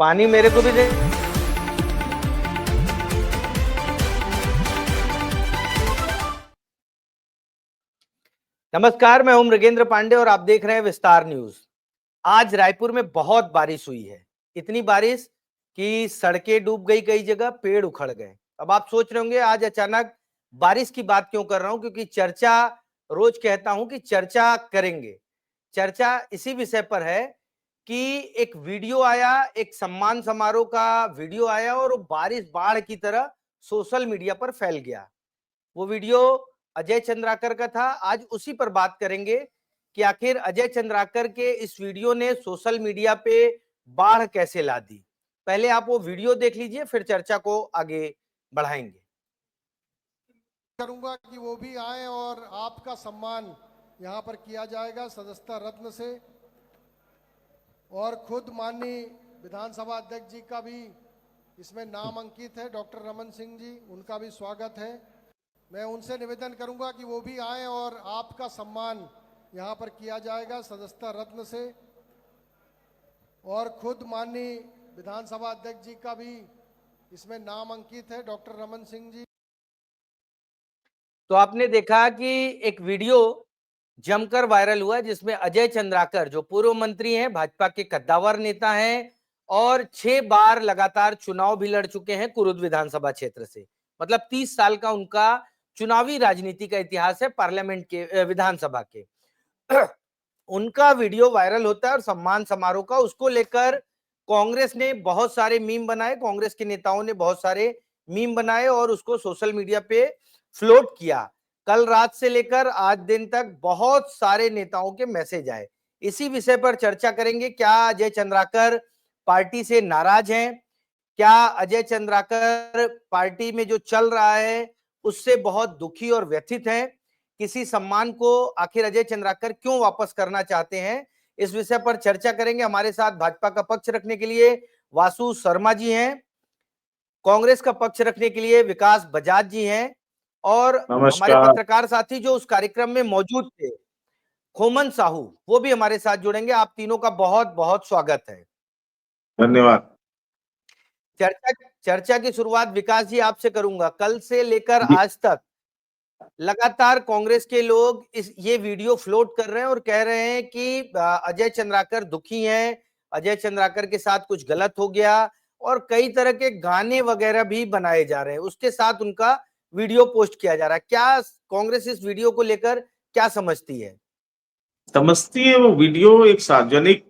पानी मेरे को भी दे। नमस्कार, मैं हूं मृगेंद्र पांडे और आप देख रहे हैं विस्तार न्यूज। आज रायपुर में बहुत बारिश हुई है। इतनी बारिश कि सड़कें डूब गई, कई जगह पेड़ उखड़ गए। अब आप सोच रहे होंगे आज अचानक बारिश की बात क्यों कर रहा हूं, क्योंकि चर्चा रोज कहता हूं कि चर्चा करेंगे। चर्चा इसी विषय पर है कि एक वीडियो आया, एक सम्मान समारोह का वीडियो आया और वो बारिश बाढ़ की तरह सोशल मीडिया पर फैल गया। वो वीडियो अजय चंद्राकर का था। आज उसी पर बात करेंगे कि आखिर अजय चंद्राकर के इस वीडियो ने सोशल मीडिया पे बाढ़ कैसे ला दी। पहले आप वो वीडियो देख लीजिए, फिर चर्चा को आगे बढ़ाएंगे। करूंगा कि वो भी आए और आपका सम्मान यहाँ पर किया जाएगा सदस्यता रत्न से। और खुद माननीय विधानसभा अध्यक्ष जी का भी इसमें नाम अंकित है, डॉक्टर रमन सिंह जी, उनका भी स्वागत है। मैं उनसे निवेदन करूंगा कि वो भी आए और आपका सम्मान यहाँ पर किया जाएगा सदस्यता रत्न से। और खुद माननीय विधानसभा अध्यक्ष जी का भी इसमें नाम अंकित है, डॉक्टर रमन सिंह जी। तो आपने देखा कि एक वीडियो जमकर वायरल हुआ जिसमें अजय चंद्राकर, जो पूर्व मंत्री हैं, भाजपा के कद्दावर नेता हैं और 6 बार लगातार चुनाव भी लड़ चुके हैं कुरुद विधानसभा क्षेत्र से। मतलब 30 साल का उनका चुनावी राजनीति का इतिहास है पार्लियामेंट के, विधानसभा के। उनका वीडियो वायरल होता है और सम्मान समारोह का, उसको लेकर कांग्रेस ने बहुत सारे मीम बनाए, कांग्रेस के नेताओं ने बहुत सारे मीम बनाए और उसको सोशल मीडिया पे फ्लोट किया। कल रात से लेकर आज दिन तक बहुत सारे नेताओं के मैसेज आए। इसी विषय पर चर्चा करेंगे। क्या अजय चंद्राकर पार्टी से नाराज हैं? क्या अजय चंद्राकर पार्टी में जो चल रहा है उससे बहुत दुखी और व्यथित हैं? किसी सम्मान को आखिर अजय चंद्राकर क्यों वापस करना चाहते हैं? इस विषय पर चर्चा करेंगे। हमारे साथ भाजपा का पक्ष रखने के लिए वासु शर्मा जी हैं, कांग्रेस का पक्ष रखने के लिए विकास बजाज जी हैं और हमारे नमस्कार। पत्रकार साथी जो उस कार्यक्रम में मौजूद थे, खोमन साहू, वो भी हमारे साथ जुड़ेंगे। आप तीनों का बहुत बहुत स्वागत है। धन्यवाद। चर्चा की शुरुआत विकास जी आपसे करूंगा। कल से लेकर जी, आज तक लगातार कांग्रेस के लोग ये वीडियो फ्लोट कर रहे हैं और कह रहे हैं कि अजय चंद्राकर दुखी हैं, अजय चंद्राकर के साथ कुछ गलत हो गया और कई तरह के गाने वगैरह भी बनाए जा रहे हैं, उसके साथ उनका वीडियो पोस्ट किया जा रहा है। क्या कांग्रेस इस वीडियो को लेकर क्या समझती है? समझती है वो वीडियो एक सार्वजनिक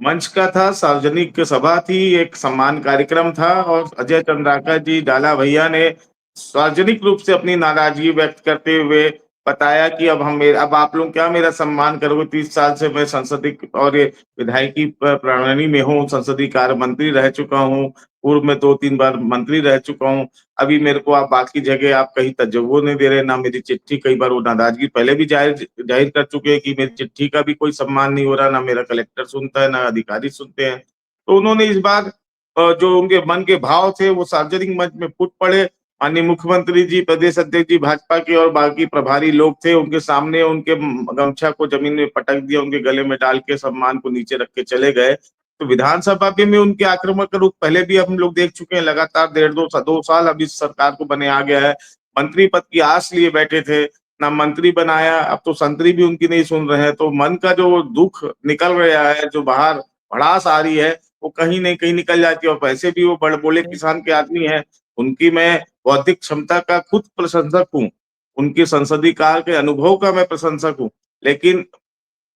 मंच का था, सार्वजनिक सभा थी, एक सम्मान कार्यक्रम था और अजय चंद्राकर जी डाला भैया ने सार्वजनिक रूप से अपनी नाराजगी व्यक्त करते हुए बताया कि अब आप लोग क्या मेरा सम्मान करोगे। 30 साल से मैं संसदीय और ये विधायकी प्रणाली में हूँ, संसदीय कार्य मंत्री रह चुका हूँ, पूर्व में 2-3 बार मंत्री रह चुका हूँ। अभी मेरे को आप बाकी जगह आप कहीं तवज्जो नहीं दे रहे, ना मेरी चिट्ठी, कई बार वो नाराजगी पहले भी जाहिर जाहिर कर चुके हैं कि मेरी चिट्ठी का भी कोई सम्मान नहीं हो रहा, ना मेरा कलेक्टर सुनता है, ना अधिकारी सुनते हैं। तो उन्होंने इस बार जो उनके मन के भाव थे वो सार्वजनिक मंच में फूट पड़े। माननीय मुख्यमंत्री जी, प्रदेश अध्यक्ष जी भाजपा के और बाकी प्रभारी लोग थे, उनके सामने उनके गमछा को जमीन में पटक दिया, उनके गले में डाल के सम्मान को नीचे रख के चले गए। तो विधानसभा में उनके आक्रामक रुख पहले भी हम लोग देख चुके हैं, लगातार 1.5-2 साल अब इस सरकार को बने आ गया है। मंत्री पद की आस लिए बैठे थे, ना मंत्री बनाया, अब तो संतरी भी उनकी नहीं सुन रहे हैं। तो मन का जो दुख निकल रहा है, जो बाहर भड़ास आ रही है, वो कहीं नहीं कहीं निकल जाती है। और वैसे भी वो बड़े बोले किसान के आदमी है, उनकी मैं बौद्धिक क्षमता का खुद प्रशंसक हूँ, उनके संसदीय काल के अनुभव का मैं प्रशंसक हूँ। लेकिन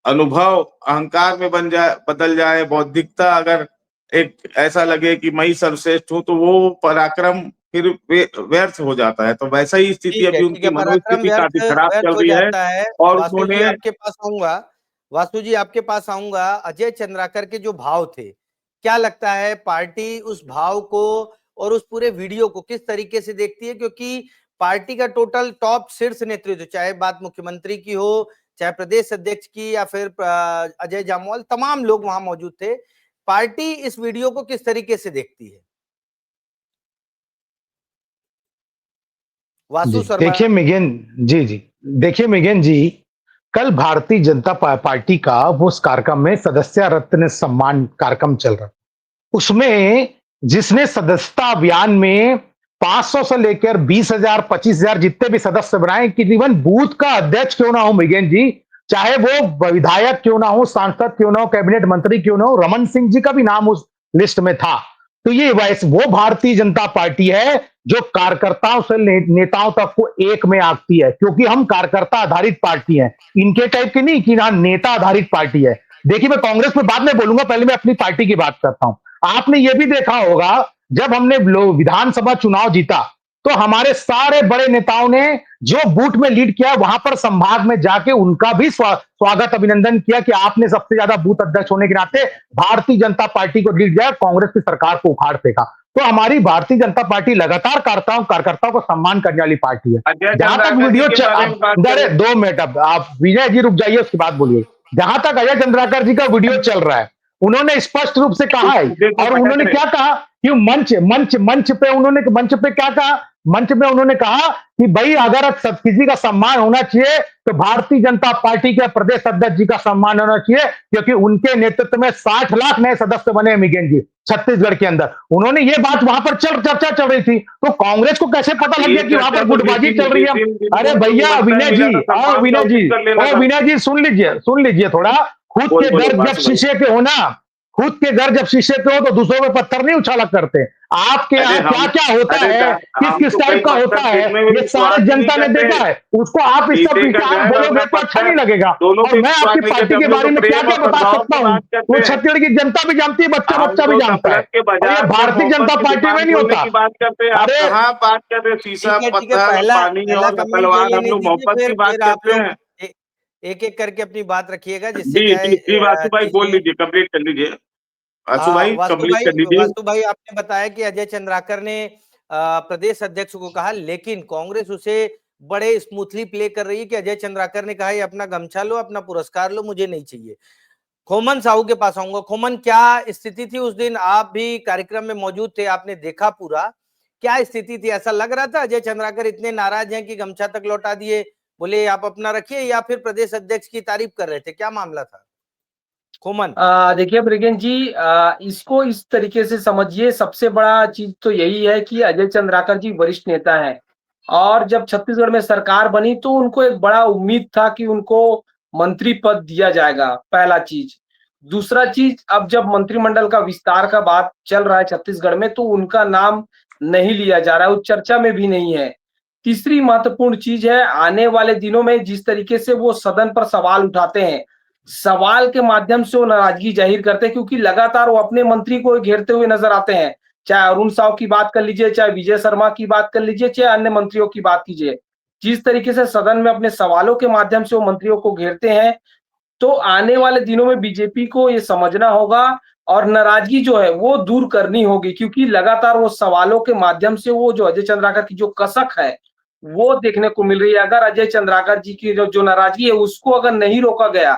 अनुभव अहंकार में बदल जाए, बौद्धिकता अगर एक ऐसा लगे कि मैं ही सर्वश्रेष्ठ हूँ, तो वो पराक्रम फिर व्यर्थ हो जाता है। तो वैसा ही स्थिति ठीक अभी है, उनकी पराक्रम मनोस्थिति व्यर्थ काफी खराब व्यर्थ चल हो रही है। जाता है। और वासु जी उन्होंने आपके पास आऊंगा। वासु जी आपके पास आऊंगा। अजय चंद्राकर के जो भाव थे, क्या लगता है पार्टी उस भाव को और उस पूरे वीडियो को किस तरीके से देखती है? क्योंकि पार्टी का टोटल टॉप शीर्ष नेतृत्व, चाहे बात मुख्यमंत्री की हो, चाहे प्रदेश अध्यक्ष की या फिर अजय जामवाल, तमाम लोग वहां मौजूद थे। पार्टी इस वीडियो को किस तरीके से देखती है? जी वासु शर्मा। देखिए मिगेन जी देखिए मिगेन जी, कल भारतीय जनता पार्टी का वो उस कार्यक्रम में सदस्य रत्न सम्मान कार्यक्रम चल रहा, उसमें जिसने सदस्यता अभियान में 500 से लेकर 20,000 25,000 जितने भी सदस्य बनाए कि इवन बूथ का अध्यक्ष क्यों ना हो मृगेन जी, चाहे वो विधायक क्यों ना हो, सांसद क्यों ना हो, कैबिनेट मंत्री क्यों ना हो, रमन सिंह जी का भी नाम उस लिस्ट में था। तो ये वैसे वो भारतीय जनता पार्टी है जो कार्यकर्ताओं से नेताओं तक को एक में आती है, क्योंकि हम कार्यकर्ता आधारित पार्टी हैं, इनके टाइप की नहीं कि ना नेता आधारित पार्टी है। देखिए, मैं कांग्रेस में बाद में बोलूंगा, पहले मैं अपनी पार्टी की बात करता हूं। आपने ये भी देखा होगा, जब हमने विधानसभा चुनाव जीता तो हमारे सारे बड़े नेताओं ने जो बूथ में लीड किया वहां पर संभाग में जाके उनका भी स्वागत अभिनंदन किया कि आपने सबसे ज्यादा बूथ अध्यक्ष होने के नाते भारतीय जनता पार्टी को लीड दिया, कांग्रेस की सरकार को उखाड़ फेंका। तो हमारी भारतीय जनता पार्टी लगातार कार्यकर्ताओं को सम्मान करने वाली पार्टी है। अजय जहां तक चंद्राकर जी वीडियो के बारे में बात अरे करें। 2 मिनट, अब आप विजय जी रुक जाइए, उसके बाद बोलिए। जहां तक अजय चंद्राकर जी का वीडियो चल रहा है, उन्होंने स्पष्ट रूप से कहा है, मुद्दे को और भटक उन्होंने रहे। क्या कहा कि मंच पे क्या कहा, मंच पे उन्होंने कहा कि भाई अगर किसी का सम्मान होना चाहिए तो भारतीय जनता पार्टी के प्रदेश अध्यक्ष जी का सम्मान होना चाहिए, क्योंकि उनके नेतृत्व में 60 लाख नए सदस्य बने मिगेन जी छत्तीसगढ़ के अंदर। उन्होंने ये बात वहां पर चर्चा चल रही थी, तो कांग्रेस को कैसे पता लग ये गया कि वहां चर्चा पर तो जिस गुटबाजी दिन चल रही जिस है? दिन अरे जिनको जो भैया निमंत्रण विनय मिला जी, था और सम्मान का, विनय उस जी, दिन कर लेना और था। विनय जी सुन लीजिए थोड़ा। खुद बोल के बोलो घर जब बात सुनाइए। शीशे के हो ना, खुद के घर जब शीशे पे हो तो दूसरों पे पत्थर नहीं उछाला करते। आपके अरे यहाँ क्या हम क्या होता अरे है, किस हम किस तो कई टाइप का होता पत्थर है, फेंकने में ये सारे विश्वास ही नहीं जनता ने करते। देखा है। उसको आप इससे शीशे का पीछे आप घर और बोलोगे मैं तो अच्छा पत्थर नहीं लगेगा। दोनों और पे मैं विश्वास आपकी नहीं करते। पार्टी के हम लोग तो बारे में क्या प्रेम क्या और बता सद्भाव सकता की हूँ, बात करते वो हैं। छत्तीसगढ़ की जनता भी जानती है, बच्चा हम बच्चा भी तो जानता है। नफरत के और ये बाजार में भारतीय मोहब्बत जनता की पार्टी में दुकान नहीं खोलने होता। की बात करते हैं। आप अरे कहाँ बात कर रहे हैं? शीशा, ठीक है, पत्थर, पहला पानी पहला और कमेंट ले तलवार, हम लेने लोग दीजिए, मोहब्बत की बात फिर आप करते लोग हैं। एक एक करके अपनी बात रखिएगा, जिससे जी क्या जी जी, वासु है भाई बोल चीजें। लीजिए, कंप्लीट कर लीजिए। वासु भाई कंप्लीट कर लीजिए। वास्तु भाई आपने बताया कि अजय चंद्राकर ने प्रदेश अध्यक्ष को कहा, लेकिन कांग्रेस उसे बड़े स्मूथली प्ले कर रही है कि अजय चंद्राकर ने कहा ये अपना गमछा लो, अपना पुरस्कार लो, मुझे नहीं चाहिए। खोमन साहू के पास आऊंगा। खोमन, क्या स्थिति थी उस दिन? आप भी कार्यक्रम में मौजूद थे, आपने देखा पूरा, क्या स्थिति थी? ऐसा लग रहा था अजय चंद्राकर इतने नाराज हैं कि गमछा तक लौटा दिए, बोले आप अपना रखिए, या फिर प्रदेश अध्यक्ष की तारीफ कर रहे थे? क्या मामला था खोमन? देखिए ब्रिगेन जी, इसको इस तरीके से समझिए। सबसे बड़ा चीज तो यही है कि अजय चंद्राकर जी वरिष्ठ नेता हैं, और जब छत्तीसगढ़ में सरकार बनी तो उनको एक बड़ा उम्मीद था कि उनको मंत्री पद दिया जाएगा, पहला चीज। दूसरा चीज, अब जब मंत्रिमंडल का विस्तार का बात चल रहा है छत्तीसगढ़ में, तो उनका नाम नहीं लिया जा रहा है, वो चर्चा में भी नहीं है। तीसरी महत्वपूर्ण चीज है, आने वाले दिनों में जिस तरीके से वो सदन पर सवाल उठाते हैं, सवाल के माध्यम से वो नाराजगी जाहिर करते हैं, क्योंकि लगातार वो अपने मंत्री को घेरते हुए नजर आते हैं। चाहे अरुण साव की बात कर लीजिए, चाहे विजय शर्मा की बात कर लीजिए, चाहे अन्य मंत्रियों की बात कीजिए। जिस तरीके से सदन में अपने सवालों के माध्यम से वो मंत्रियों को घेरते हैं, तो आने वाले दिनों में बीजेपी को ये समझना होगा और नाराजगी जो है वो दूर करनी होगी, क्योंकि लगातार वो सवालों के माध्यम से वो जो अजय चंद्राकर की जो कसक है वो देखने को मिल रही है। अगर अजय चंद्राकर जी की जो नाराजगी है उसको अगर नहीं रोका गया,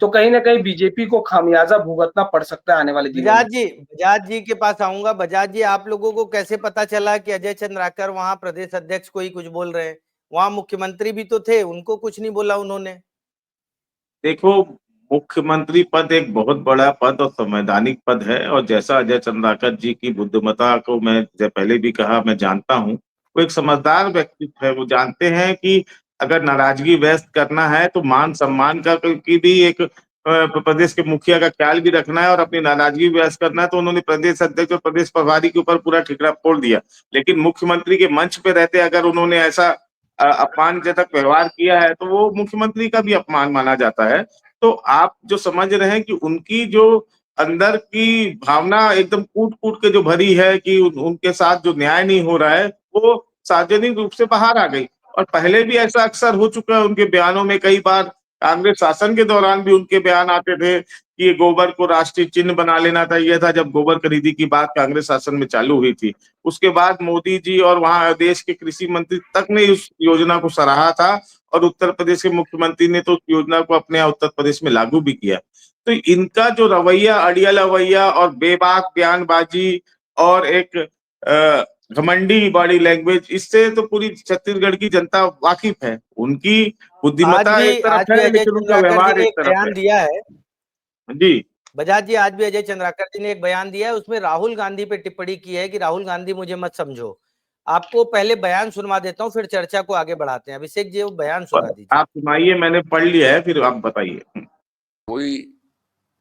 तो कहीं ना कहीं बीजेपी को खामियाजा भुगतना पड़ सकता है आने वाले दिनों में। बजाज जी के पास आऊंगा। बजाज जी, आप लोगों को कैसे पता चला कि अजय चंद्राकर वहां प्रदेश अध्यक्ष को ही कुछ बोल रहे हैं? वहां मुख्यमंत्री भी तो थे, उनको कुछ नहीं बोला उन्होंने? देखो, मुख्यमंत्री पद एक बहुत बड़ा पद और संवैधानिक पद है, और जैसा अजय चंद्राकर जी की बुद्धिमत्ता को मैं पहले भी कहा, मैं जानता हूँ। वो एक समझदार व्यक्तित्व है। वो जानते हैं कि अगर नाराजगी व्यक्त करना है तो मान सम्मान का की भी एक प्रदेश के मुखिया का ख्याल भी रखना है, और अपनी नाराजगी व्यक्त करना है। तो उन्होंने प्रदेश अध्यक्ष और प्रदेश प्रभारी के ऊपर पूरा ठिकरा फोड़ दिया। लेकिन मुख्यमंत्री के मंच पे रहते अगर उन्होंने ऐसा अपमानजनक व्यवहार किया है तो वो मुख्यमंत्री का भी अपमान माना जाता है। तो आप जो समझ रहे हैं कि उनकी जो अंदर की भावना एकदम कूट-कूट के जो भरी है कि उनके साथ जो न्याय नहीं हो रहा है, वो सार्वजनिक रूप से बाहर आ गई। और पहले भी ऐसा अक्सर हो चुका है उनके बयानों में। कई बार कांग्रेस शासन के दौरान भी उनके बयान आते थे कि ये गोबर को राष्ट्रीय चिन्ह बना लेना चाहिए था, जब गोबर खरीदी की बात कांग्रेस शासन में चालू हुई थी। उसके बाद मोदी जी और वहां देश के कृषि मंत्री तक ने उस योजना को सराहा था, और उत्तर प्रदेश के मुख्यमंत्री ने तो उस योजना को अपने यहाँ उत्तर प्रदेश में लागू भी किया। तो इनका जो रवैया, अड़ियल रवैया और बेबाक बयानबाजी और एक घमंडी बॉडी लैंग्वेज, इससे तो पूरी छत्तीसगढ़ की जनता वाकिफ है। उनकी बुद्धिमत्ता एक तरफ आज भी है, अजय लेकिन उनका चंद्राकर जी व्यवहार ने एक एक तरफ है। बयान दिया है। जी। बजाज जी, आज भी अजय चंद्राकर जी ने एक बयान दिया है, उसमें राहुल गांधी पे टिप्पणी की है कि राहुल गांधी मुझे मत समझो। आपको पहले बयान सुनवा देता हूं, फिर चर्चा को आगे बढ़ाते हैं। अभिषेक जी, वो बयान सुना दीजिए। आप सुनाइए, मैंने पढ़ लिया है, फिर आप बताइए। कोई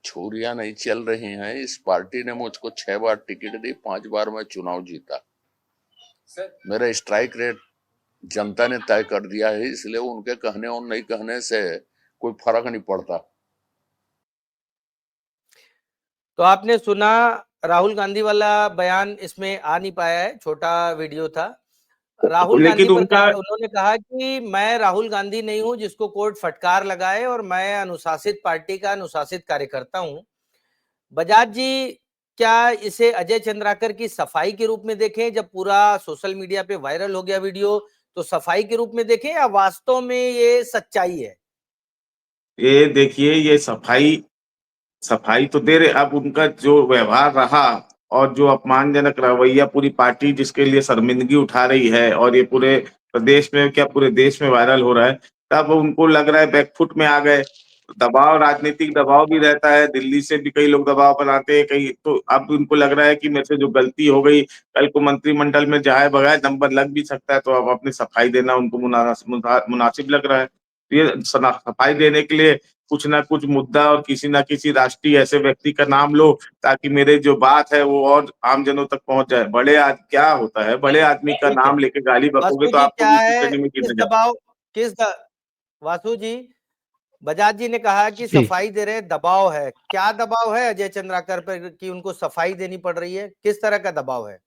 छुरियां नहीं चल रही हैं। इस पार्टी ने मुझको 6 बार टिकट दी, 5 बार मैं चुनाव जीता। मेरा स्ट्राइक रेट जनता ने तय कर दिया है, इसलिए उनके कहने और नहीं कहने से कोई फर्क नहीं पड़ता। तो आपने सुना, राहुल गांधी वाला बयान इसमें आ नहीं पाया है, छोटा वीडियो था। राहुल गांधी लेकिन पर उनका उन्होंने कहा कि मैं राहुल गांधी नहीं हूं जिसको कोर्ट फटकार लगाए, और मैं अनुशासित पार्टी का अनुशासित कार्यकर्ता हूं। बजाज जी, क्या इसे अजय चंद्राकर की सफाई के रूप में देखें? जब पूरा सोशल मीडिया पे वायरल हो गया वीडियो, तो सफाई के रूप में देखें या वास्तव में ये सच्चाई है? ये देखिए, ये सफाई सफाई तो दे रहे, अब उनका जो व्यवहार रहा और जो अपमानजनक रवैया पूरी पार्टी जिसके लिए शर्मिंदगी उठा रही है, और ये पूरे प्रदेश में, क्या पूरे देश में वायरल हो रहा है, तब उनको लग रहा है बैकफुट में आ गए। दबाव, राजनीतिक दबाव भी रहता है, दिल्ली से भी कई लोग दबाव बनाते हैं कई, तो अब उनको लग रहा है कि मेरे से जो गलती हो गई, कल को मंत्रिमंडल में जाए बगैर नंबर लग भी सकता है, तो अब अपनी सफाई देना उनको मुनासिब लग रहा है। तो ये सफाई देने के लिए कुछ ना कुछ मुद्दा और किसी ना किसी राष्ट्रीय ऐसे व्यक्ति का नाम लो, ताकि मेरे जो बात है वो और आमजनों तक पहुंच जाए। क्या होता है, बड़े आदमी का ठीक है। नाम लेके गाली बकोगे वासु तो जी, आप क्या लोग उसी है, श्रेणी में किस गिने जाओगे। दबाव, किस द... वासु जी, बजाज जी ने कहा कि जी सफाई दे रहे, दबाव है। क्या दबाव है अजय चंद्राकर पर कि उनको सफाई देनी पड़ रही है? किस तरह का दबाव है?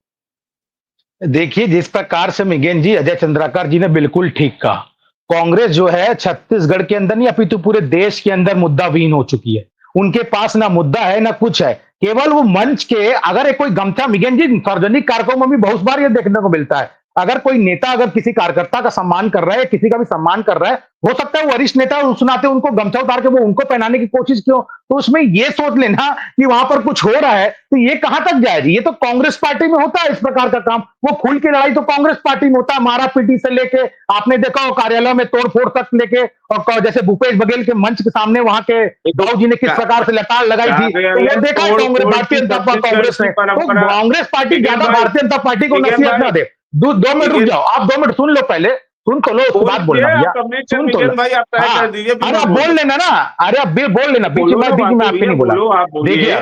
देखिए, जिस प्रकार से मिगेन जी, अजय चंद्राकर जी ने बिल्कुल ठीक कहा। कांग्रेस जो है छत्तीसगढ़ के अंदर नहीं अपितु पूरे देश के अंदर मुद्दाविहीन हो चुकी है। उनके पास ना मुद्दा है ना कुछ है, केवल वो मंच के, अगर एक कोई गमछा, मिगेन जी सार्वजनिक कार्यक्रमों में भी बहुत बार ये देखने को मिलता है, अगर कोई नेता अगर किसी कार्यकर्ता का सम्मान कर रहा है, किसी का भी सम्मान कर रहा है, हो सकता है वरिष्ठ नेता उस नाते उनको गमछा उतार के वो उनको पहनाने की कोशिश क्यों, तो उसमें ये सोच लेना कि वहां पर कुछ हो रहा है, तो ये कहां तक जाएगी? ये तो कांग्रेस पार्टी में होता है इस प्रकार का काम। वो खुल की लड़ाई तो कांग्रेस पार्टी में होता है, मारा पीटी से लेके, आपने देखा हो कार्यालय में तोड़फोड़ तक लेके, और जैसे भूपेश बघेल के मंच के सामने वहां के दाऊ जी ने किस प्रकार से लताड़ लगाई थी, तो वो देखा है कांग्रेस, भारतीय जनता कांग्रेस ने। तो कांग्रेस पार्टी ज्यादा भारतीय जनता पार्टी को नसीहत ना दे। 2 मिनट रुक जाओ, आप 2 मिनट सुन लो, पहले सुन तो लो, उसके बाद बोलना भैया, सुन तो लो। भाई आप तय हाँ, कर दीजिए, फिर अरे मैं आप बोल लेना ना, अरे आप बोल लेना, बीच बोलो ना, में बात आपके नहीं बोला। बोलो, आप बोलिए।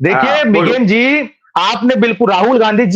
देखिए, हाँ, बोलो। मिगेन जी, आपने बिल्कुल, राहुल गांधी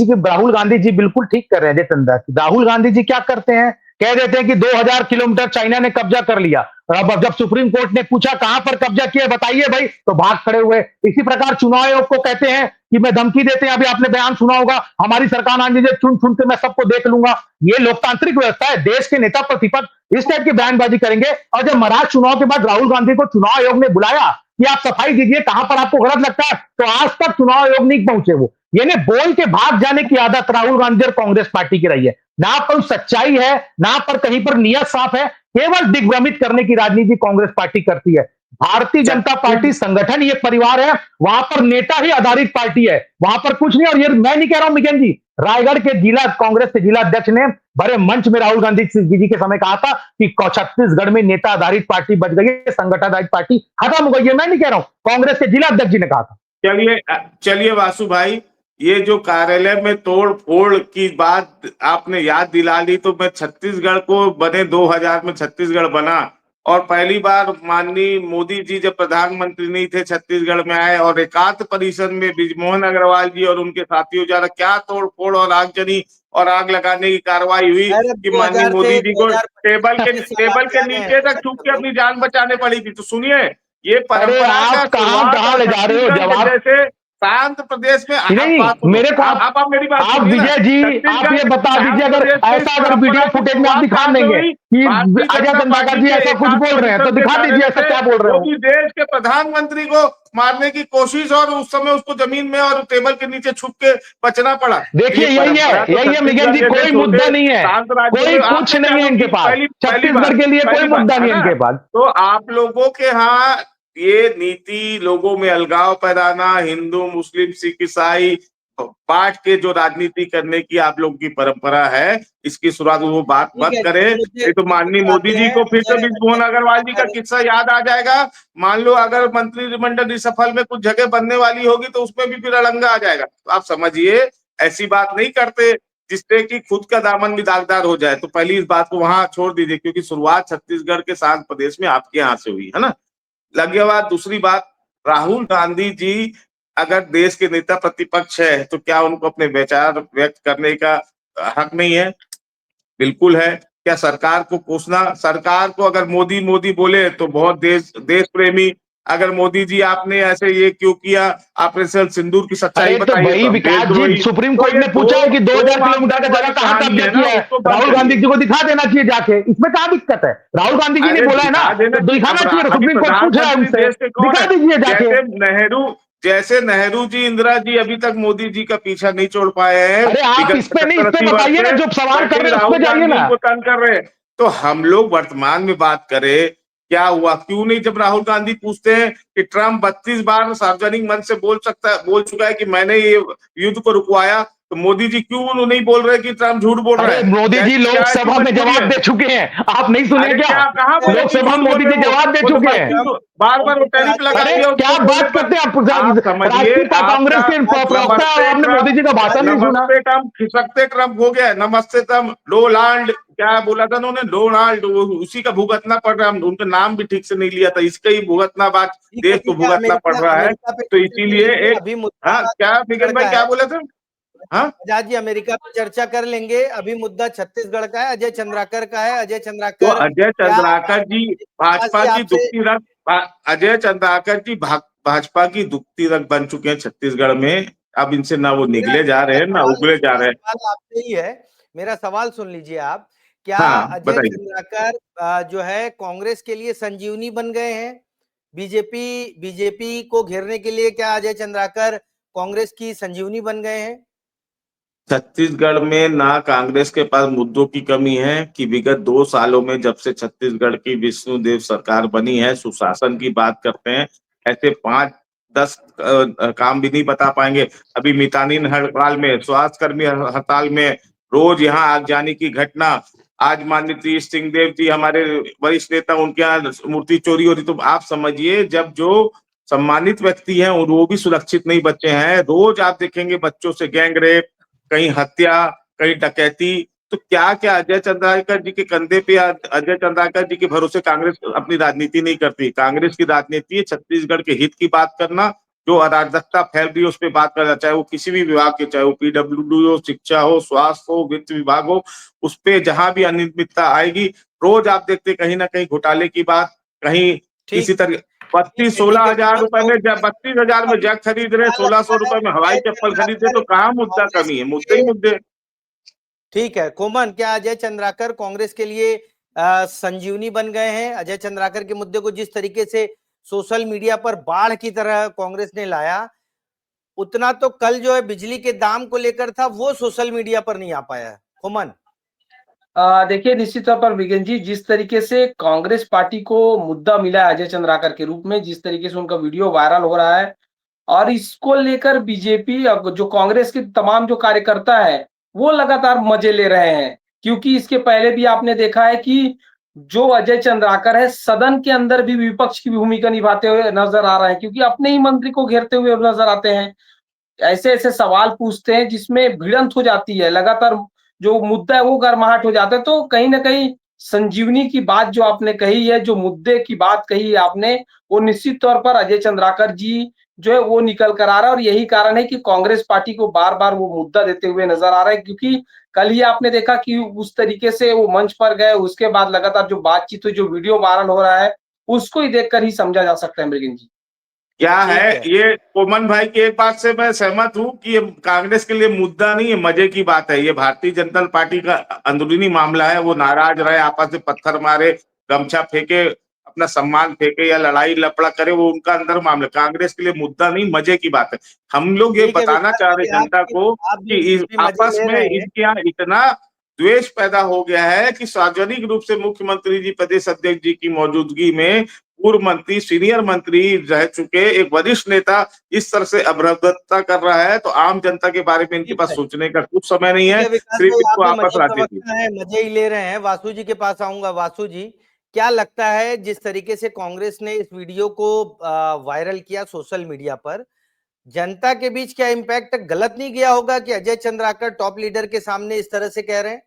जी बिल्कुल ठीक कर रहे हैं। चंद्रा, राहुल गांधी जी क्या करते हैं, कह देते हैं कि 2000 किलोमीटर चाइना ने कब्जा कर लिया, और अब जब सुप्रीम कोर्ट ने पूछा कहां पर कब्जा किया बताइए भाई, तो भाग खड़े हुए। इसी प्रकार चुनाव आयोग को कहते हैं कि मैं धमकी देते हैं, अभी आपने बयान सुना होगा, हमारी सरकार आने दीजिए, चुन चुन के मैं सबको देख लूंगा। ये लोकतांत्रिक व्यवस्था है, देश के नेता प्रतिपक्ष इस टाइप की बयानबाजी करेंगे। और जब महाराज चुनाव के बाद राहुल गांधी को चुनाव आयोग ने बुलाया कि आप सफाई दीजिए, कहां पर आपको गलत लगता है, तो आज तक चुनाव आयोग नहीं पहुंचे वो। यानी बोल के भाग जाने की आदत राहुल गांधी और कांग्रेस पार्टी की रही है। ना पर सच्चाई है, ना पर कहीं पर नियत साफ है, केवल दिग्भ्रमित करने की राजनीति कांग्रेस पार्टी करती है। भारतीय जनता पार्टी संगठन ही एक परिवार है, वहां पर नेता ही आधारित पार्टी है, वहां पर कुछ नहीं। और ये मैं नहीं कह रहा हूं मिगेन जी, रायगढ़ के जिला कांग्रेस के जिला अध्यक्ष ने बड़े मंच में राहुल गांधी जी के समय कहा था कि छत्तीसगढ़ में नेता आधारित पार्टी बच गई है, संगठन आधारित पार्टी खत्म हो गई है। मैं नहीं कह रहा हूं, कांग्रेस के जिला अध्यक्ष जी ने कहा था। चलिए चलिए वासु भाई, ये जो कार्यालय में तोड़ फोड़ की बात आपने याद दिला ली, तो मैं छत्तीसगढ़ को बने 2000 में छत्तीसगढ़ बना, और पहली बार माननीय मोदी जी जब प्रधानमंत्री नहीं थे छत्तीसगढ़ में आए, और एकांत परिसर में बृजमोहन अग्रवाल जी और उनके साथियों द्वारा क्या तोड़ फोड़ और आगजनी और आग लगाने की कार्रवाई हुई अरे कि माननीय 2000 से मोदी जी को 2025 साल टेबल आगे के आने नीचे तक हैं। छुप के अपनी जान बचाने पड़ी थी। तो सुनिए, ये अरे परंपरा का आप कहां शुरुआत, कहां और ले जा रहे हो छत्तीसगढ़ के जवाब? जैसे शांत प्रदेश में आप नहीं, बात सुनो, मेरे को आप मेरी बात आप सुनिए ना। विजय जी, आप छत्तीसगढ़ ये बता शांत दीजिए, अगर प्रदेश में इस ऐसा अगर परंपरा वीडियो की फुटेज में आप शुरुआत दिखा कहां से देंगे हुई? कि भारतीय अजय जनता चंद्राकर पार्टी जी के ऐसा कुछ एकांत बोल रहे हैं, तो परिषद के दिखा दीजिए कार्यालय ऐसा से, क्या बोल रहे जो हो। कि देश के प्रधानमंत्री को मारने की कोशिश, और उस समय उसको जमीन में और टेबल के नीचे छुप के बचना पड़ा। तो ये देखिए, परंपरा तो यही है मिगेन छत्तीसगढ़ जी, जैसे कोई मुद्दा छोटे नहीं है, शांत राज्य कोई में कुछ आपने क्या नहीं है इनके की पास, पहली छत्तीसगढ़ के लिए कोई बात मुद्दा है नहीं है ना। इनके पास। तो आप लोगों के यहाँ ये नीति, लोगों में अलगाव पैदाना, हिंदू मुस्लिम सिख ईसाई बांट के जो राजनीति करने की आप लोगों की परंपरा है, इसकी शुरुआत वो बात ठीक मत है, करे। चलिए मुद्दे नहीं तो माननीय मुद्दे पे मोदी आते जी हैं। को फिर से अजय ब्रिजमोहन अजय अग्रवाल जी का चंद्राकर किस्सा याद आ जाएगा। मान लो अगर मंत्रिमंडल रिसफल में कुछ जगह बनने वाली होगी तो उसमें भी फिर अड़ंगा आ जाएगा। तो आप समझिए ऐसी बात नहीं करते जिससे कि खुद का दामन भी दागदार हो जाए। तो पहली इस बात को वहां छोड़ दीजिए, क्योंकि शुरुआत छत्तीसगढ़ के शांत प्रदेश में आपके यहाँ से हुई है ना। लगे बात दूसरी बात, राहुल गांधी जी अगर देश के नेता प्रतिपक्ष है तो क्या उनको अपने विचार व्यक्त करने का हक नहीं है? बिल्कुल है। क्या सरकार को कोसना, सरकार को अगर मोदी मोदी बोले तो बहुत देश प्रेमी, अगर मोदी जी आपने ऐसे ये क्यों किया, ऑपरेशन सिंदूर की सच्चाई अरे तो बताइए भाई तो हम विकास जी, देशद्रोही। सुप्रीम तो कोर्ट ये ने दो पूछा है कि दो 2000 किलोमीटर मापदंड का जगह वाली कहां कहानी कब्जा है ना, किया है, उसको बंद राहुल गांधी करिए। जी को दिखा देना चाहिए जाके। इसमें क्या दिक्कत है? राहुल गांधी जी ने अरे बोला है ना, दिखा देना तो कि अब दिखाना चाहिए। अभी सुप्रीम कोर्ट पूछ रहा है प्रधानमंत्री उनसे, देश के कौन दिखा है? दीजिए जाके। जैसे नेहरू जी, इंदिरा जी अभी तक मोदी जी का पीछा नहीं छोड़ पाए हैं अरे आप विगत इस पे नहीं, इस 70 पे 80 वर्ष बताइए ना, से, जो सवाल कर वैसे ही रहे हैं उस पे राहुल जाइए गांधी ना। उनको तंग कर रहे हैं। तो हम लोग वर्तमान में बात करें, क्या हुआ क्यों नहीं? जब राहुल गांधी पूछते हैं कि ट्रम्प 32 बार सार्वजनिक मंच से बोल चुका है कि मैंने ये युद्ध को रुकवाया, तो मोदी जी क्यों नहीं बोल रहे कि ट्रम्प झूठ बोल रहा अरे है? मोदी क्या जी क्या ऐसी लोकसभा में मजबूरी जवाब है? दे चुके हैं, आप नहीं सुने अरे क्या? क्या कहाँ बोले कि लोकसभा झूठ में बोल मोदी रहे जी वो? जवाब दे वो तो चुके हैं। 32 बार बार वो टैरिफ अरे लगाती है क्या उसको बोलने बात पर। करते हैं आप? आप समझिए राष्ट्रीय कांग्रेस आपका के प्रवक्ता हैं और नमस्ते आपने मोदी ट्रम्प, जी का भाषण नहीं सुना? नमस्ते ट्रम्प खिसकते ट्रम्प हो गया है। नमस्ते ट्रम्प, डोनाल्ड क्या बोला था उन्होंने? डोनाल्ड, उसी का भुगतना पड़ रहा है। उनका नाम भी ठीक से नहीं लिया था, इसका ही भुगतना बात देश को ठीक है, भुगतना पड़ रहा है। अमेरिका पे तो चर्चा कर इसीलिए लेंगे। एक, अभी मुद्दा हाँ क्या छत्तीसगढ़ बिगन भाई का क्या है। बोले थे? हाँ आजाद जी, अमेरिका पे चर्चा कर लेंगे। अभी मुद्दा छत्तीसगढ़ का है, अजय चंद्राकर का है। अजय तो चंद्राकर अजय क्या चंद्राकर जी विकास भाजपा जी की आपसे दुखती रथ, अजय चंद्राकर जी भाजपा की दुखती रथ बन चुके हैं छत्तीसगढ़ में। अब इनसे ना वो मेरा निगले जा रहे हैं ना उगले जा मेरा रहे हैं। सवाल आपसे ही है। मेरा सवाल सुन लीजिए आप। क्या हाँ अजय बताइए। चंद्राकर जो है कांग्रेस के लिए संजीवनी बन गए हैं? बीजेपी बीजेपी को घेरने के लिए क्या अजय चंद्राकर कांग्रेस की संजीवनी बन गए हैं? छत्तीसगढ़ में ना कांग्रेस के पास मुद्दों की कमी है कि विगत 2 सालों में जब से छत्तीसगढ़ की विष्णुदेव सरकार बनी है, सुशासन की बात करते हैं, ऐसे 5-10 काम भी नहीं बता पाएंगे। अभी मितानिन हड़ताल में, स्वास्थ्य कर्मी हड़ताल में रोज यहाँ आगजनी की घटना। आज माननीय सिंहदेव जी हमारे वरिष्ठ नेता, उनके यहाँ मूर्ति चोरी हो रही। तो आप समझिए जब जो सम्मानित व्यक्ति हैं वो भी सुरक्षित नहीं बचे हैं। रोज आप देखेंगे बच्चों से गैंग रेप, कहीं हत्या, कहीं डकैती। तो क्या क्या अजय चंद्राकर जी के कंधे पे, अजय चंद्राकर जी के भरोसे कांग्रेस अपनी राजनीति नहीं करती। कांग्रेस की राजनीति है छत्तीसगढ़ के हित की बात करना, जो अराजकता फैल रही है उस पर बात करना, चाहे वो किसी भी विभाग के, चाहे वो पीडब्ल्यूडी हो, शिक्षा हो, स्वास्थ्य हो, वित्त विभाग हो, उस पे जहां भी अनियमितता आएगी, रोज आप देखते कहीं ना कहीं घोटाले की बात, कहीं ठीक किसी तरह। 32-16 हजार रुपए में, जब 32 हजार में जग खरीद रहे, सवाल 1600 आता है रुपए में हवाई अजय चप्पल खरीद रहे, तो चंद्राकर कहाँ मुद्दा कांग्रेस कमी है? के मुद्दे ही लिए। मुद्दे। ठीक है कोमन, क्या अजय चंद्राकर कांग्रेस के लिए संजीवनी बन गए हैं? अजय चंद्राकर के मुद्दे को जिस तरीके से सोशल मीडिया पर बाढ़ की तरह कांग्रेस ने लाया, उतना तो कल जो है बिजली के दाम को लेकर था, वो सोशल मीडिया पर नहीं आ पाया है। कोमन, देखिए निश्चित तौर पर विगन जी, जिस तरीके से कांग्रेस पार्टी को मुद्दा मिला है अजय चंद्राकर के रूप में, जिस तरीके से उनका वीडियो वायरल हो रहा है, और इसको लेकर बीजेपी, अब जो कांग्रेस के तमाम जो कार्यकर्ता है वो लगातार मजे ले रहे हैं। क्योंकि इसके पहले भी आपने देखा है कि जो अजय चंद्राकर है सदन के अंदर भी विपक्ष की भूमिका निभाते हुए नजर आ रहे हैं, क्योंकि अपने ही मंत्री को घेरते हुए नजर आते हैं, ऐसे ऐसे सवाल पूछते हैं जिसमें भिड़ंत हो जाती है, लगातार जो मुद्दा है वो गर्माहट हो जाता है। तो कहीं ना कहीं संजीवनी की बात जो आपने कही है, जो मुद्दे की बात कही है आपने, वो निश्चित तौर पर अजय चंद्राकर जी जो है वो निकल कर आ रहा है, और यही कारण है कि कांग्रेस पार्टी को बार बार वो मुद्दा देते हुए नजर आ रहा है। क्योंकि कल ही आपने देखा कि उस तरीके से वो मंच पर गए, उसके बाद लगातार जो बातचीत हुई, जो वीडियो वायरल हो रहा है, उसको ही देखकर ही समझा जा सकता है मृगिन जी। क्या है ठीक है। ये कोमन भाई की एक बात से मैं सहमत हूं कि ये कांग्रेस के लिए मुद्दा नहीं है, मजे की बात है। ये भारतीय जनता पार्टी का अंदरूनी मामला है। वो नाराज रहे, आपस में पत्थर मारे, गमछा फेंके, अपना सम्मान फेंके या लड़ाई लफड़ा करे, वो उनका अंदर मामला। कांग्रेस के लिए मुद्दा नहीं, मजे की बात है। हम लोग ये ठीक है बताना विकास चाह रहे जी, जनता को आप कि भी मजे आपस ले में रहे हैं। इनके यहाँ इतना द्वेष पैदा हो गया है कि सार्वजनिक रूप से मुख्यमंत्री जी, प्रदेश अध्यक्ष जी की मौजूदगी में पूर्व मंत्री, सीनियर मंत्री रह चुके एक वरिष्ठ नेता इस तरह से अभद्रता कर रहा है, तो आम जनता के बारे में इनके ठीक पास है। सोचने का कुछ समय नहीं ठीक है, है विकास सिर्फ भाई, इनको आप भी आपस मजे का राजनीति। वक्त है, मजे ही ले रहे हैं। वासु जी के पास आऊंगा। वासु जी, क्या लगता है जिस तरीके से कांग्रेस ने इस वीडियो को वायरल किया सोशल मीडिया पर, जनता के बीच क्या इम्पैक्ट गलत नहीं गया होगा कि अजय चंद्राकर टॉप लीडर के सामने इस तरह से कह रहे हैं?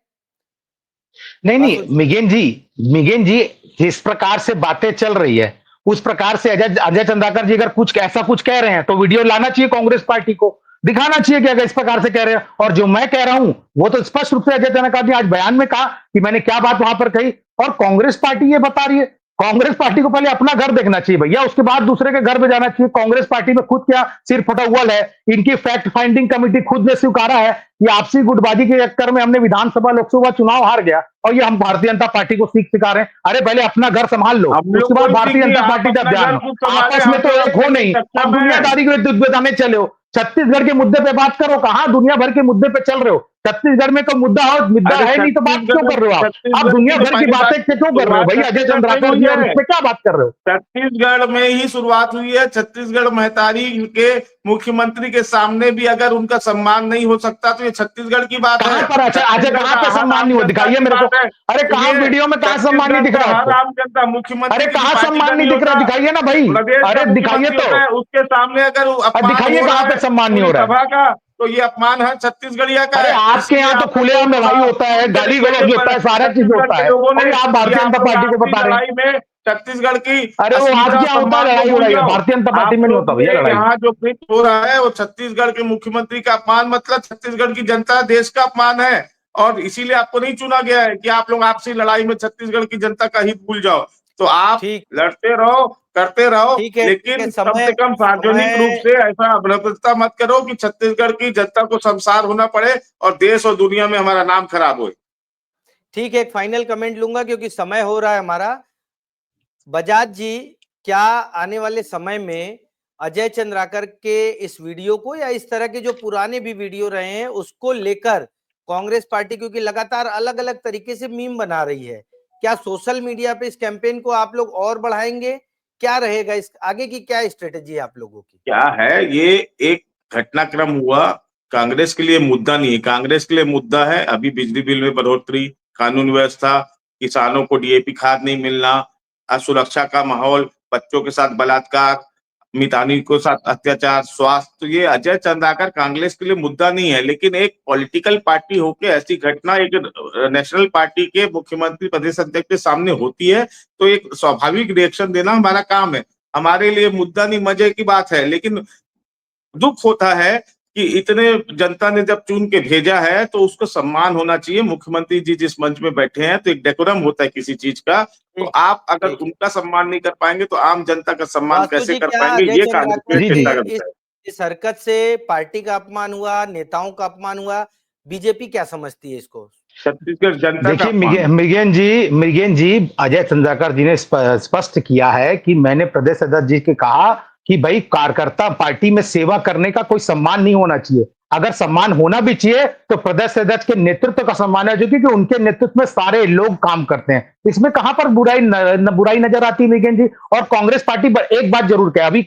नहीं वासु नहीं, जी, मिगेन जी जिस प्रकार से बातें चल रही है उस प्रकार से अजय अजय चंद्राकर जी अगर कुछ ऐसा कुछ कह रहे हैं तो वीडियो लाना चाहिए, कांग्रेस पार्टी को दिखाना चाहिए कि अगर इस प्रकार से कह रहे हैं। और जो मैं कह रहा हूं वो तो स्पष्ट रूप से अजय चंद्राकर जी आज बयान में कहा कि मैंने क्या बात वहां पर कही, और कांग्रेस पार्टी ये बता रही है। कांग्रेस पार्टी को पहले अपना घर देखना चाहिए भैया, उसके बाद दूसरे के घर में जाना चाहिए। कांग्रेस पार्टी में खुद क्या सिर फटा हुआ है, इनकी फैक्ट फाइंडिंग कमेटी खुद ने स्वीकारा है कि आपसी गुटबाजी के चक्कर में हमने विधानसभा लोकसभा चुनाव हार गया, और ये हम भारतीय जनता पार्टी को सीख सिखा रहे हैं। अरे पहले अपना घर संभाल लो, हम लोग उसके बाद कोई भारतीय सीख नहीं, जनता आप पार्टी का अपना ध्यान घर हो। खुद संभाले, आपस में हम तो लोग एक हो आपसे नहीं, कक्षा अब में हैं। दुनियादारी के बताने चले हो। छत्तीसगढ़ के मुद्दे पे बात करो, कहां दुनिया भर के मुद्दे पे चल रहे हो। छत्तीसगढ़ में तो मुद्दा अरे है नहीं तो बात क्यों कर रहे हो आप छत्तीसगढ़ दुनिया की जो भर की पहली बात बातें क्यों कर रहे हो शुरुआत भैया? अजय छत्तीसगढ़ से ही चंद्राकर हुई जी और है। इस पे क्या बात कर रहे हो? छत्तीसगढ़ में ही शुरुआत हुई है। छत्तीसगढ़ महतारी के मुख्यमंत्री के सामने भी अगर उनका सम्मान नहीं हो सकता तो ये छत्तीसगढ़ की बात है, कहां पर अच्छा अच्छा, छत्तीसगढ़ कहां का पे हर सम्मान आम नहीं हो? जनता दिखाइए की मेरे को। बात है। अरे तो कहां ये वीडियो में कहां सम्मान नहीं छत्तीसगढ़ दिख का रहा है हर आपको? आम जनता, मुख्यमंत्री अरे किसी कहां पार्टी का सम्मान नहीं नहीं दिख रहा? होता, दिखाइए ना भाई। प्रदेश का अरे दिखाइए मुख्यमंत्री तो। होता है, उसके सामने अगर अपमान दिखाइए हो रहा कहां पे है सम्मान नहीं पूरी हो रहा है। सभा का, तो ये अपमान है छत्तीसगढ़िया का अरे है। आपके इसीलिए यहाँ तो आप लोग को खुलेआम लड़ाई चुनाव होता है, के गाली नतीजे गलौज पर होता है, सारा चीज छत्तीसगढ़ होता के है, लोगों ने और ये आप कि भारतीय आप जनता लोग पार्टी को आपसी बता रहे हैं। लड़ाई में छत्तीसगढ़ की अरे वो अस्मिता आपके यहाँ होता है सम्मान को लड़ाई भूल उड़ाई, जाओ। भारतीय जनता पार्टी आप में नहीं लोग होता भैया ये लड़ाई। यहाँ जो कृत हो रहा है वो छत्तीसगढ़ के मुख्यमंत्री का अपमान, मतलब छत्तीसगढ़ की जनता, देश का अपमान है। और इसीलिए आपको नहीं चुना गया है कि आप लोग आपसी लड़ाई में छत्तीसगढ़ की जनता का हित भूल जाओ। तो आप ठीक लड़ते रहो, करते रहो, ठीक है, ठीक है। लेकिन कम से कम सार्वजनिक रूप समय से ऐसा अभद्रता मत करो कि छत्तीसगढ़ की जनता को शर्मसार होना पड़े और देश और दुनिया में हमारा नाम खराब हो। ठीक है, एक फाइनल कमेंट लूंगा क्योंकि समय हो रहा है हमारा। बजाज जी, क्या आने वाले समय में अजय चंद्राकर के इस वीडियो को या इस तरह के जो पुराने भी वीडियो रहे हैं उसको लेकर कांग्रेस पार्टी, क्योंकि लगातार अलग अलग तरीके से मीम बना रही है, क्या सोशल मीडिया पे इस कैंपेन को आप लोग और बढ़ाएंगे? क्या रहेगा इस आगे की, क्या स्ट्रेटेजी है आप लोगों की? क्या है, ये एक घटनाक्रम हुआ, कांग्रेस के लिए मुद्दा नहीं है। कांग्रेस के लिए मुद्दा है अभी बिजली बिल में बढ़ोतरी, कानून व्यवस्था, किसानों को डीएपी खाद नहीं मिलना, असुरक्षा का माहौल, बच्चों के साथ बलात्कार, मितानी के साथ अत्याचार, स्वास्थ्य। तो ये अजय चंद्राकर कांग्रेस के लिए मुद्दा नहीं है, लेकिन एक पॉलिटिकल पार्टी होके ऐसी घटना एक नेशनल पार्टी के मुख्यमंत्री, प्रदेश अध्यक्ष के सामने होती है तो एक स्वाभाविक रिएक्शन देना हमारा काम है। हमारे लिए मुद्दा नहीं, मजे की बात है, लेकिन दुख होता है कि इतने जनता ने जब चुन के भेजा है तो उसको सम्मान होना चाहिए। मुख्यमंत्री जी जिस मंच में बैठे हैं तो एक डेकोरम होता है किसी चीज का, तो ठीक आप अगर ठीक है। उनका सम्मान नहीं कर पाएंगे तो आम जनता का सम्मान वास्तु कैसे जी, कर क्या पाएंगे, अजय ये कांग्रेस चंद्राकर में जी जी चिंता की का विषय है। इस हरकत से पार्टी का अपमान हुआ, नेताओं का अपमान हुआ, बीजेपी क्या समझती है इसको? छत्तीसगढ़ जनता का देखिए अपमान है। मृगेन जी अजय चंद्राकर जी ने स्पष्ट किया है कि मैंने प्रदेश अध्यक्ष जी के कहा कि भाई कार्यकर्ता पार्टी में सेवा करने का कोई सम्मान नहीं होना चाहिए। अगर सम्मान होना भी चाहिए तो प्रदेश अध्यक्ष के नेतृत्व का सम्मान है, जो कि उनके नेतृत्व में सारे लोग काम करते हैं। इसमें कहां पर बुराई नजर आती है मृगेन जी? और कांग्रेस पार्टी पर एक बात जरूर कहे, अभी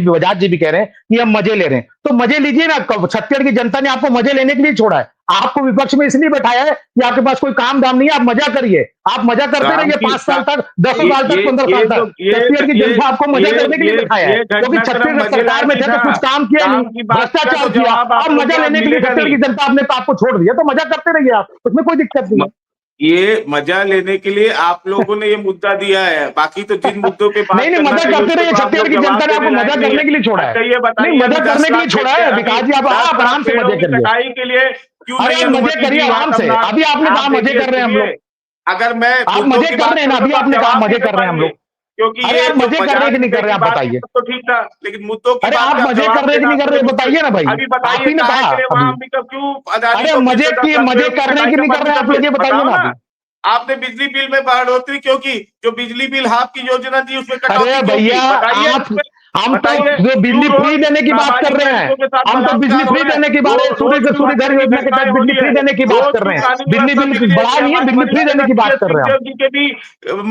बजाज जी भी कह रहे हैं कि हम मजे ले रहे हैं, तो मजे लीजिए ना। छत्तीसगढ़ की जनता ने आपको मजे लेने के लिए छोड़ा है, आपको विपक्ष में इसलिए बैठाया है कि आपके पास कोई काम धाम नहीं है, आप मजा करिए, आप मजा करते काम रहिए की 5 साल तक, 10 साल तक, 15 ये साल जो तक। छत्तीसगढ़ की जनता आपको मजा करने के लिए बैठाया है, ये क्योंकि घटनाक्रम छत्तीसगढ़ मजे सरकार लायक में ही थे था। तो कुछ काम किया नहीं, काम की बात का भ्रष्टाचार तो किया, जवाब आप अब लोग मजा को आज लेने के लिए मिलेगा छत्तीसगढ़ नहीं। की जनता आपने आपको छोड़ दिया, तो मजा करते रहिए आप, उसमें कोई दिक्कत नहीं है। ये मजा लेने के लिए आप लोगों ने ये मुद्दा दिया है, बाकी तो जिन मुद्दों पे बात नहीं नहीं, करना मजा चाहिए करते उसको रहिए, तो आप छत्तीसगढ़ लोग की जवाब जनता ने देने आपको लायक मजा नहीं करने है। के लिए छोड़ा है। अच्छा ये नहीं, बताइए, मजा अभी करने 10 के लिए लाख छोड़ा है अभी विकास जी, आप 10 लाख आराम से पेड़ों मजे की करिए। कटाई के लिए क्यों अरे नहीं आप मजे अनुमति करिए दी आराम से, वार्तालाप? अभी आपने कहा आप मजे देखिए कर रहे हैं हम सुनिए, लोग, अगर मैं आप मुद्दों मजे की कर बात रहे हैं ना, करूंगा अभी तो आप आपने कहा जवाब नहीं मजे दे कर रहे हैं हम पाएंगे, लोग। क्योंकि अरे ये आप जो मजे कर रहे मजाक हैं कि नहीं कर मुद्दे रहे की हैं, आप बात की बताइए। तो ठीक था, लेकिन मुद्दों की अरे बात आप का आप मजे जवाब कर रहे हैं कि देना नहीं कर अपने रहे हैं, मुद्दे। बताइए ना भाई। अभी आप बताइए ही ने काहे कहा के लिए अभी। वहां भी क्यों आजादी अरे को फिर मजे से 10 की लाख मजे पेड़ों की कर रहे हैं कटाई कि का नहीं कर बंद रहे हैं कर आप दे? लोग, ये बताइए बताओ ना ना। अभी। आपने बिजली बिल में बढ़ोतरी क्यों की? जो बिजली बिल हाफ की योजना थी उसमें कटौती अरे क्यों की? भैया बताइए आप मुझ पे। हम तो बताइए, जो बिजली क्यों फ्री रोज देने की बात कर सामाजिक रहे हैं, नागरिकों के साथ हम तो बिजली बलात्कार हो फ्री रहा है? देने की बात है, सूर्य रोज से क्यों सूर्य घर हत्या की योजना के घटनाएं तहत हो बिजली रही फ्री है? देने की बात रोज कर क्यों रहे हैं। कानूनी बिजली व्यवस्था बिल बिगड़ी रहती बढ़ा है? नहीं है, हमारी बिजली फ्री महिला देने नेता की बात कर रहे हैं हम। सिंहदेव जी के भी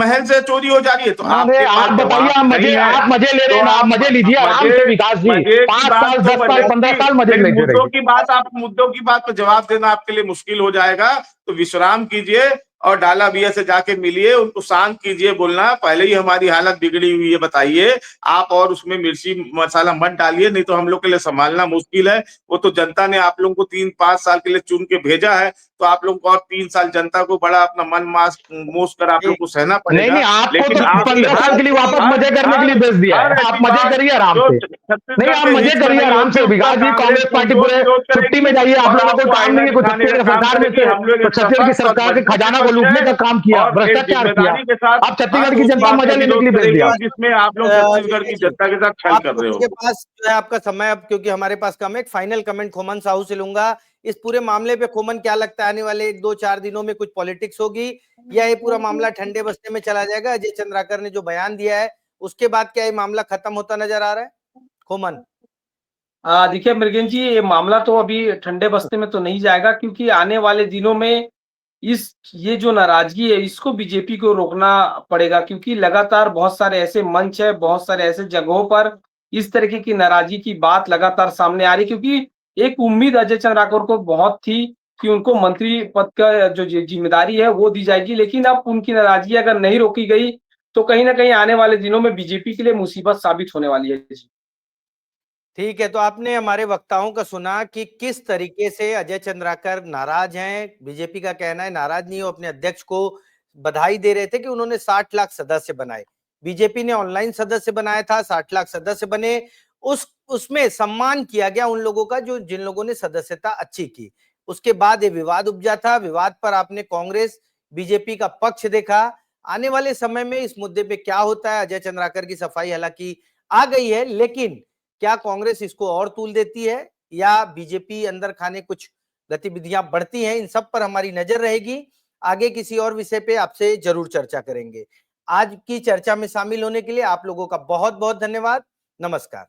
महल से चोरी हो जा रही है, तो अरे आपके पास आप बताइए, जवाब आप नहीं मजे, है। आप मजे ले रहे तो हैं ना, आप आप मजे लीजिए आराम मजे से विकास जी। मजे की 5 बात साल, तो 10 साल, मजे 15 की, साल मजे लेकिन लेते रहिए। मुद्दों की बात पर जवाब देना आपके लिए मुश्किल हो जाएगा। तो विश्राम कीजिए और डाला भैया से जाके मिलिए, उनको शांत कीजिए बोलना। पहले ही हमारी हालत बिगड़ी हुई है, बताइए आप, और उसमें मिर्ची मसाला मत डालिए, नहीं तो हम लोग के लिए संभालना मुश्किल है। वो तो जनता ने आप लोगों को 3-5 साल के लिए चुन के भेजा है, तो आप लोगों को और 3 साल जनता को बड़ा अपना मन मास मोस कर आप लोग को सहना नहीं नहीं, पड़ेगा। आपको लेकिन तो आपकी 15 साल हर के लिए वापस हर मजे करने के हर लिए भेज दिया हर है। आप ऐसी मजे बात करिए आराम जो से। नहीं, छत्तीसगढ़ आप के मजे हित में करिए नहीं आराम होती, से उसका विकास जी। कांग्रेस कांग्रेस पार्टी पुरजोर पूरे विरोध छुट्टी में करेगी जाइए, आप और लोगों को आपको काम आईना नहीं है, कोई दिखाने का छत्तीसगढ़ काम सरकार में करेगी। से हम लोग तो एक छत्तीसगढ़ की सशक्त और सरकार के मजबूत खजाना को विपक्ष लूटने है का काम किया, और एक भ्रष्टाचार किया। जिम्मेदारी के साथ अब हर छत्तीसगढ़ की उस जनता बात का मजा लेने के विरोध लिए भेज दिया। करेगी जिसमें आप लोग छत्तीसगढ़ विजय की जी, जनता के साथ छल आप कर रहे लोगों के हो। पास जो है आपका समय, अब क्योंकि हमारे पास कम है, एक फाइनल कमेंट खोमन साहू से लूंगा इस पूरे मामले पे। खोमन, क्या लगता है आने वाले 1-2-4 दिनों में कुछ पॉलिटिक्स होगी या ये पूरा मामला ठंडे बस्ते में चला जाएगा? अजय चंद्राकर ने जो बयान दिया है उसके बाद क्या ये मामला खत्म होता नजर आ रहा है? खोमन। देखिए मृगेन जी, ये मामला तो अभी ठंडे बस्ते में तो नहीं जाएगा, क्योंकि आने वाले दिनों में ये जो नाराजगी है इसको बीजेपी को रोकना पड़ेगा, क्योंकि लगातार बहुत सारे ऐसे मंच है, बहुत सारे ऐसे जगहों पर इस तरीके की नाराजगी की बात लगातार सामने आ रही, क्योंकि एक उम्मीद अजय चंद्राकर को बहुत थी कि उनको मंत्री पद का जो जिम्मेदारी है वो दी जाएगी, लेकिन अब उनकी नाराजगी अगर नहीं रोकी गई तो कहीं ना कहीं आने वाले दिनों में बीजेपी के लिए मुसीबत साबित होने वाली है। ठीक है, तो आपने हमारे वक्ताओं का सुना कि किस तरीके से अजय चंद्राकर नाराज हैं। बीजेपी का कहना है नाराज नहीं हो, अपने अध्यक्ष को बधाई दे रहे थे कि उन्होंने 60 लाख सदस्य बनाए। बीजेपी ने ऑनलाइन सदस्य बनाया था, 60 लाख सदस्य बने। उसमें सम्मान किया गया उन लोगों का जो जिन लोगों ने सदस्यता अच्छी की। उसके बाद ये विवाद उपजा था, विवाद पर आपने कांग्रेस बीजेपी का पक्ष देखा। आने वाले समय में इस मुद्दे पे क्या होता है? अजय चंद्राकर की सफाई हालांकि आ गई है, लेकिन क्या कांग्रेस इसको और तूल देती है या बीजेपी अंदर खाने कुछ गतिविधियां बढ़ती हैं? इन सब पर हमारी नजर रहेगी। आगे किसी और विषय पे आपसे जरूर चर्चा करेंगे। आज की चर्चा में शामिल होने के लिए आप लोगों का बहुत बहुत धन्यवाद। नमस्कार।